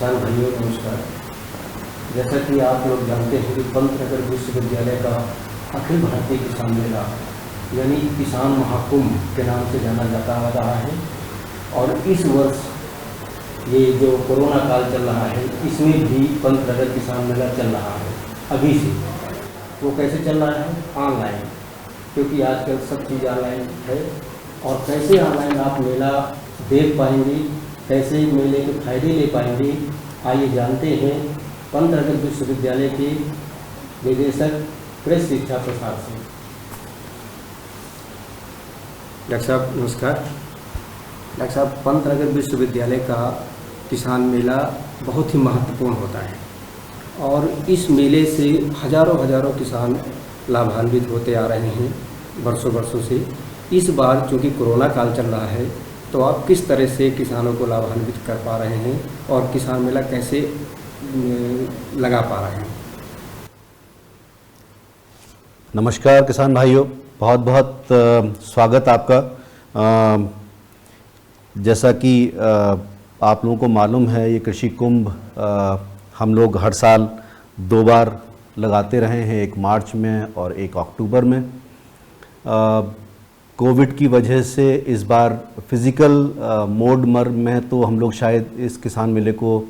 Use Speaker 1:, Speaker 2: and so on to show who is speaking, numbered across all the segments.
Speaker 1: किसान भाइयों नमस्कार। जैसा कि आप लोग जानते हैं कि पंतनगर विश्वविद्यालय का अखिल भारतीय किसान मेला यानी किसान महाकुंभ के नाम से जाना जाता आ रहा है और इस वर्ष ये जो कोरोना काल चल रहा है इसमें भी पंतनगर किसान मेला चल रहा है अभी से। वो कैसे चल रहा है? ऑनलाइन, क्योंकि आजकल सब चीज़ ऑनलाइन है। और कैसे ऑनलाइन आप मेला देख पाएंगे, कैसे मेले के फायदे ले पाएंगे, आइए जानते हैं पंतनगर विश्वविद्यालय के निदेशक प्रेस शिक्षा प्रसार से। डॉक्टर साहब नमस्कार। डॉक्टर साहब, पंतनगर विश्वविद्यालय का किसान मेला बहुत ही महत्वपूर्ण होता है और इस मेले से हजारों किसान लाभान्वित होते आ रहे हैं वर्षों से। इस बार चूँकि कोरोना काल चल रहा है तो आप किस तरह से किसानों को लाभान्वित कर पा रहे हैं और किसान मेला कैसे लगा पा रहे हैं?
Speaker 2: नमस्कार किसान भाइयों, बहुत बहुत स्वागत आपका। जैसा कि आप लोगों को मालूम है, ये कृषि कुंभ हम लोग हर साल 2 बार लगाते रहे हैं, एक मार्च में और एक अक्टूबर में। कोविड की वजह से इस बार फिज़िकल मोड में तो हम लोग शायद इस किसान मेले को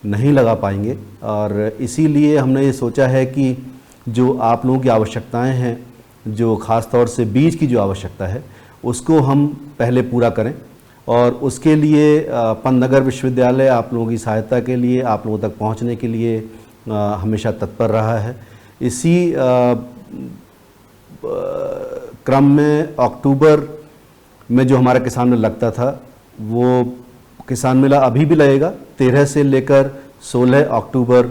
Speaker 2: नहीं लगा पाएंगे और इसीलिए हमने ये सोचा है कि जो आप लोगों की आवश्यकताएं हैं, जो ख़ास तौर से बीज की जो आवश्यकता है उसको हम पहले पूरा करें और उसके लिए पंतनगर विश्वविद्यालय आप लोगों की सहायता के लिए, आप लोगों तक पहुंचने के लिए हमेशा तत्पर रहा है। इसी क्रम में अक्टूबर में जो हमारा किसान मेला लगता था वो किसान मेला अभी भी लगेगा 13 से लेकर 16 अक्टूबर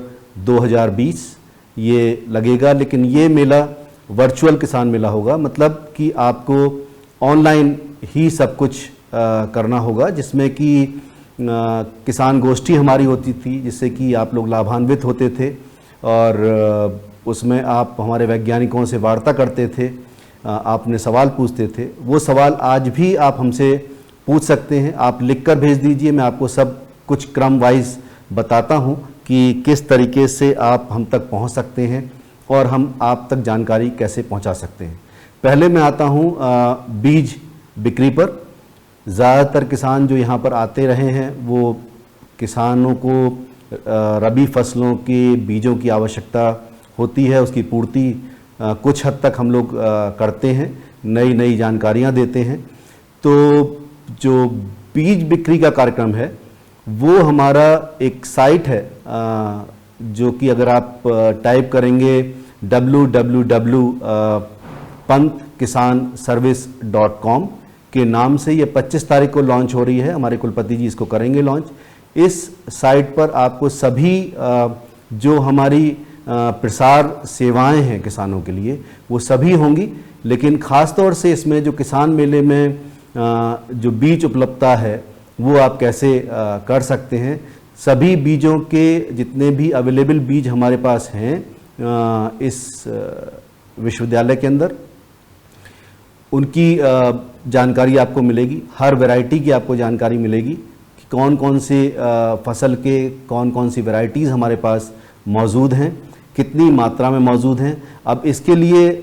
Speaker 2: 2020 ये लगेगा। लेकिन ये मेला वर्चुअल किसान मेला होगा, मतलब कि आपको ऑनलाइन ही सब कुछ करना होगा, जिसमें कि किसान गोष्ठी हमारी होती थी जिससे कि आप लोग लाभान्वित होते थे और उसमें आप हमारे वैज्ञानिकों से वार्ता करते थे, आपने सवाल पूछते थे। वो सवाल आज भी आप हमसे पूछ सकते हैं, आप लिखकर भेज दीजिए। मैं आपको सब कुछ क्रम वाइज बताता हूं कि किस तरीके से आप हम तक पहुंच सकते हैं और हम आप तक जानकारी कैसे पहुंचा सकते हैं। पहले मैं आता हूं बीज बिक्री पर। ज़्यादातर किसान जो यहाँ पर आते रहे हैं वो किसानों को रबी फसलों के बीजों की आवश्यकता होती है, उसकी पूर्ति कुछ हद तक हम लोग करते हैं, नई जानकारियाँ देते हैं। तो जो बीज बिक्री का कार्यक्रम है वो हमारा एक साइट है जो कि अगर आप टाइप करेंगे www.pantkisanservice.com के नाम से, ये 25 तारीख को लॉन्च हो रही है। हमारे कुलपति जी इसको करेंगे लॉन्च। इस साइट पर आपको सभी जो हमारी प्रसार सेवाएं हैं किसानों के लिए वो सभी होंगी, लेकिन ख़ास तौर से इसमें जो किसान मेले में जो बीज उपलब्धता है वो आप कैसे कर सकते हैं। सभी बीजों के जितने भी अवेलेबल बीज हमारे पास हैं इस विश्वविद्यालय के अंदर, उनकी जानकारी आपको मिलेगी। हर वैरायटी की आपको जानकारी मिलेगी कि कौन कौन से फसल के कौन कौन सी वैरायटीज़ हमारे पास मौजूद हैं, कितनी मात्रा में मौजूद हैं। अब इसके लिए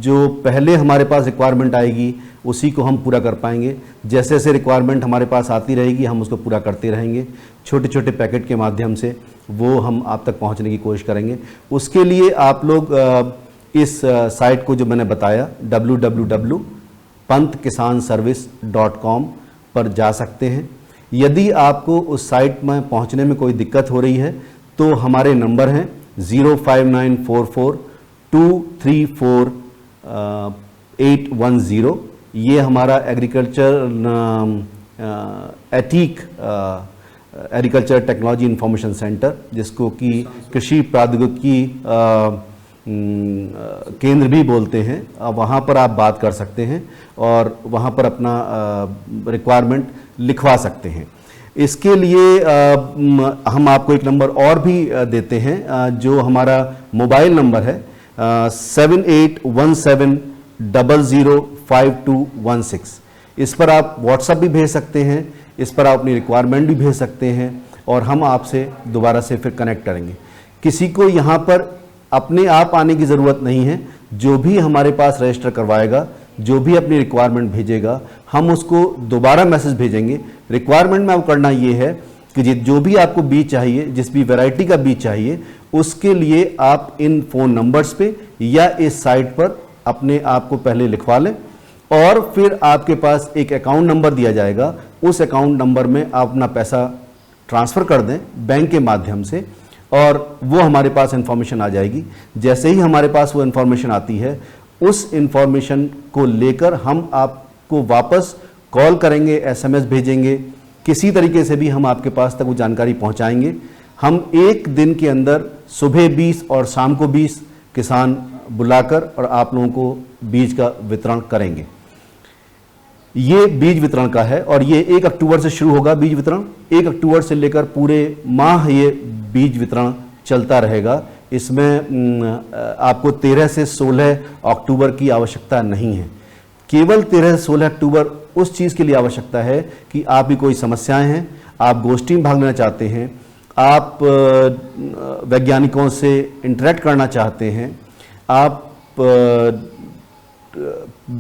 Speaker 2: जो पहले हमारे पास रिक्वायरमेंट आएगी उसी को हम पूरा कर पाएंगे। जैसे जैसे रिक्वायरमेंट हमारे पास आती रहेगी हम उसको पूरा करते रहेंगे। छोटे छोटे पैकेट के माध्यम से वो हम आप तक पहुंचने की कोशिश करेंगे। उसके लिए आप लोग इस साइट को जो मैंने बताया www.pantkisanservice.com पर जा सकते हैं। यदि आपको उस साइट में पहुंचने में कोई दिक्कत हो रही है तो हमारे नंबर हैं 05944234810। ये हमारा एग्रीकल्चर टेक्नोलॉजी इंफॉर्मेशन सेंटर, जिसको कि कृषि प्रौद्योगिकी केंद्र भी बोलते हैं, वहाँ पर आप बात कर सकते हैं और वहाँ पर अपना रिक्वायरमेंट लिखवा सकते हैं। इसके लिए हम आपको एक नंबर और भी देते हैं जो हमारा मोबाइल नंबर है 7817005216। इस पर आप व्हाट्सएप भी भेज सकते हैं, इस पर आप अपनी रिक्वायरमेंट भी भेज सकते हैं और हम आपसे दोबारा से फिर कनेक्ट करेंगे। किसी को यहाँ पर अपने आप आने की ज़रूरत नहीं है। जो भी हमारे पास रजिस्टर करवाएगा, जो भी अपनी रिक्वायरमेंट भेजेगा, हम उसको दोबारा मैसेज भेजेंगे। रिक्वायरमेंट में अब करना ये है कि जो भी आपको बीज चाहिए, जिस भी वैरायटी का बीज चाहिए, उसके लिए आप इन फ़ोन नंबर्स पे या इस साइट पर अपने आप को पहले लिखवा लें और फिर आपके पास एक अकाउंट नंबर दिया जाएगा। उस अकाउंट नंबर में आप अपना पैसा ट्रांसफ़र कर दें बैंक के माध्यम से और वो हमारे पास इन्फॉर्मेशन आ जाएगी। जैसे ही हमारे पास वो इन्फॉर्मेशन आती है, उस इन्फॉर्मेशन को लेकर हम आपको वापस कॉल करेंगे, एसएमएस भेजेंगे, किसी तरीके से भी हम आपके पास तक वो जानकारी पहुंचाएंगे। हम एक दिन के अंदर सुबह 20 और शाम को 20 किसान बुलाकर और आप लोगों को बीज का वितरण करेंगे। ये बीज वितरण का है और ये 1 अक्टूबर से शुरू होगा बीज वितरण। 1 अक्टूबर से लेकर पूरे माह ये बीज वितरण चलता रहेगा। इसमें आपको 13 से 16 अक्टूबर की आवश्यकता नहीं है। केवल 13 से 16 अक्टूबर उस चीज़ के लिए आवश्यकता है कि आप भी कोई समस्याएं हैं, आप गोष्ठी में भाग लेना चाहते हैं, आप वैज्ञानिकों से इंटरेक्ट करना चाहते हैं, आप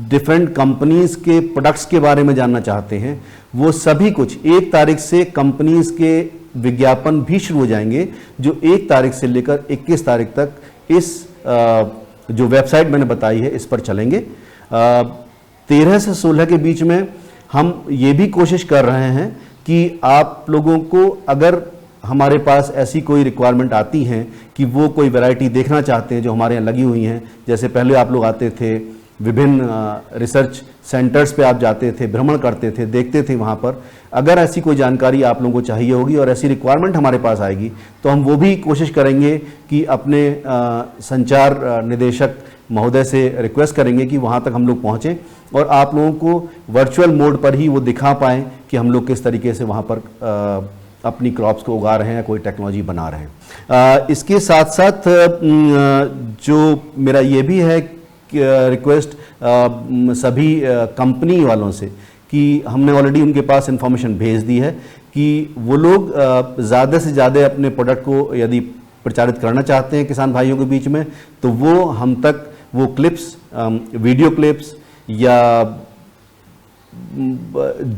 Speaker 2: डिफरेंट कंपनीज के प्रोडक्ट्स के बारे में जानना चाहते हैं, वो सभी कुछ 1 तारीख से कंपनीज के विज्ञापन भी शुरू हो जाएंगे, जो 1 तारीख से लेकर 21 तारीख तक इस जो वेबसाइट मैंने बताई है इस पर चलेंगे। 13 से 16 के बीच में हम ये भी कोशिश कर रहे हैं कि आप लोगों को अगर हमारे पास ऐसी कोई रिक्वायरमेंट आती हैं कि वो कोई वैरायटी देखना चाहते हैं जो हमारे यहाँ लगी हुई हैं, जैसे पहले आप लोग आते थे, विभिन्न रिसर्च सेंटर्स पे आप जाते थे, भ्रमण करते थे, देखते थे वहाँ पर, अगर ऐसी कोई जानकारी आप लोगों को चाहिए होगी और ऐसी रिक्वायरमेंट हमारे पास आएगी तो हम वो भी कोशिश करेंगे कि अपने संचार निदेशक महोदय से रिक्वेस्ट करेंगे कि वहाँ तक हम लोग पहुँचें और आप लोगों को वर्चुअल मोड पर ही वो दिखा पाएँ कि हम लोग किस तरीके से वहाँ पर अपनी क्रॉप्स को उगा रहे हैं, कोई टेक्नोलॉजी बना रहे हैं। इसके साथ साथ जो मेरा ये भी है रिक्वेस्ट सभी कंपनी वालों से कि हमने ऑलरेडी उनके पास इंफॉर्मेशन भेज दी है कि वो लोग ज़्यादा से ज़्यादा अपने प्रोडक्ट को यदि प्रचारित करना चाहते हैं किसान भाइयों के बीच में, तो वो हम तक वो क्लिप्स, वीडियो क्लिप्स या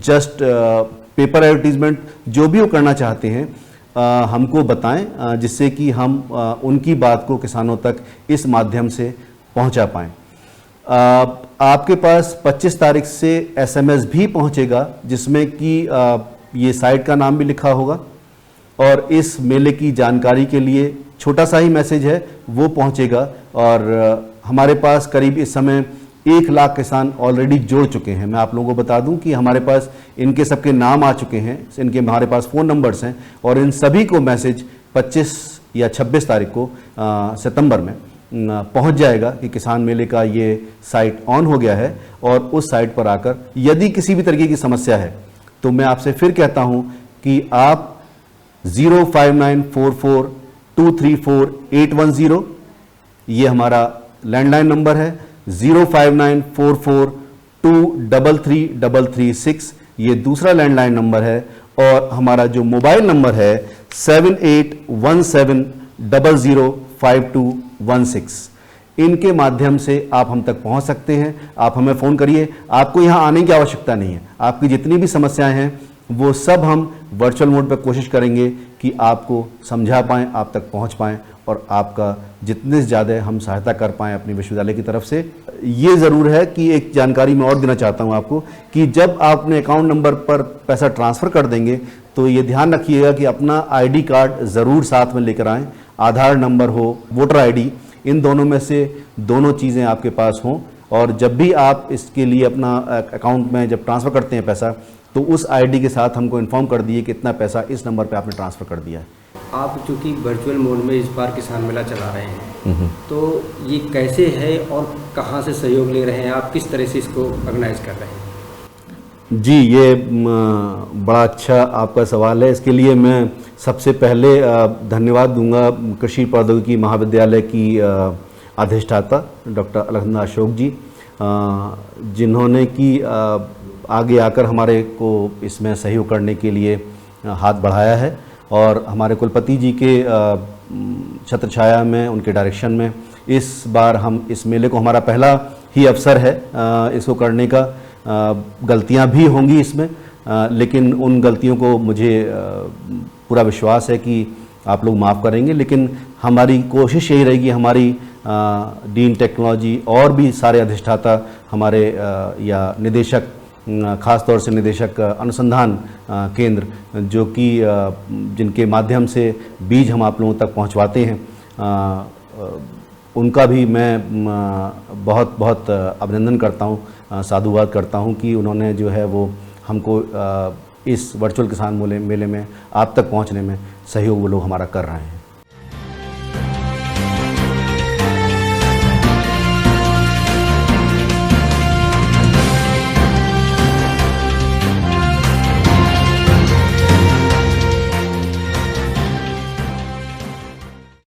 Speaker 2: जस्ट पेपर एडवर्टीजमेंट जो भी वो करना चाहते हैं हमको बताएं, जिससे कि हम उनकी बात को किसानों तक इस माध्यम से पहुंचा पाएं। आपके पास 25 तारीख से एसएमएस भी पहुंचेगा जिसमें कि ये साइट का नाम भी लिखा होगा और इस मेले की जानकारी के लिए छोटा सा ही मैसेज है वो पहुंचेगा। और हमारे पास करीब इस समय 1 लाख किसान ऑलरेडी जुड़ चुके हैं। मैं आप लोगों को बता दूं कि हमारे पास इनके सबके नाम आ चुके हैं, इनके हमारे पास फ़ोन नंबर्स हैं और इन सभी को मैसेज 25 या 26 तारीख को सितंबर में पहुंच जाएगा कि किसान मेले का ये साइट ऑन हो गया है। और उस साइट पर आकर यदि किसी भी तरीके की समस्या है तो मैं आपसे फिर कहता हूं कि आप 05944234810 ये हमारा लैंडलाइन नंबर है, 05944233336 ये दूसरा लैंडलाइन नंबर है और हमारा जो मोबाइल नंबर है 7817005216। इनके माध्यम से आप हम तक पहुंच सकते हैं। आप हमें फ़ोन करिए, आपको यहां आने की आवश्यकता नहीं है। आपकी जितनी भी समस्याएं हैं वो सब हम वर्चुअल मोड पर कोशिश करेंगे कि आपको समझा पाएँ, आप तक पहुंच पाएँ और आपका जितने से ज़्यादा हम सहायता कर पाएँ अपने विश्वविद्यालय की तरफ से। ये ज़रूर है कि एक जानकारी मैं और देना चाहता हूँ आपको कि जब आप अपने अकाउंट नंबर पर पैसा ट्रांसफ़र कर देंगे तो ये ध्यान रखिएगा कि अपना आईडी कार्ड ज़रूर साथ में लेकर आएँ। आधार नंबर हो, वोटर आईडी, इन दोनों में से दोनों चीज़ें आपके पास हों। और जब भी आप इसके लिए अपना अकाउंट में जब ट्रांसफ़र करते हैं पैसा तो उस आईडी के साथ हमको इन्फॉर्म कर दिए कि इतना पैसा इस नंबर पे आपने ट्रांसफ़र कर दिया है।
Speaker 1: आप चूँकि वर्चुअल मोड में इस बार किसान मेला चला रहे हैं तो ये कैसे है और कहाँ से सहयोग ले रहे हैं, आप किस तरह से इसको ऑर्गेनाइज कर रहे हैं?
Speaker 2: जी, ये बड़ा अच्छा आपका सवाल है। इसके लिए मैं सबसे पहले धन्यवाद दूंगा कृषि प्रौद्योगिकी महाविद्यालय की अधिष्ठाता डॉक्टर अलखनंदा अशोक जी, जिन्होंने कि आगे आकर हमारे को इसमें सहयोग करने के लिए हाथ बढ़ाया है और हमारे कुलपति जी के छत्र छाया में, उनके डायरेक्शन में इस बार हम इस मेले को, हमारा पहला ही अवसर है इसको करने का। गलतियां भी होंगी इसमें, लेकिन उन गलतियों को मुझे पूरा विश्वास है कि आप लोग माफ़ करेंगे। लेकिन हमारी कोशिश यही रहेगी, हमारी डीन टेक्नोलॉजी और भी सारे अधिष्ठाता हमारे या निदेशक, ख़ास तौर से निदेशक अनुसंधान केंद्र, जो कि जिनके माध्यम से बीज हम आप लोगों तक पहुंचवाते हैं, उनका भी मैं बहुत बहुत अभिनंदन करता हूं, साधुवाद करता हूं कि उन्होंने जो है वो हमको इस वर्चुअल किसान मेले में आप तक पहुंचने में सहयोग वो लोग हमारा कर रहे हैं।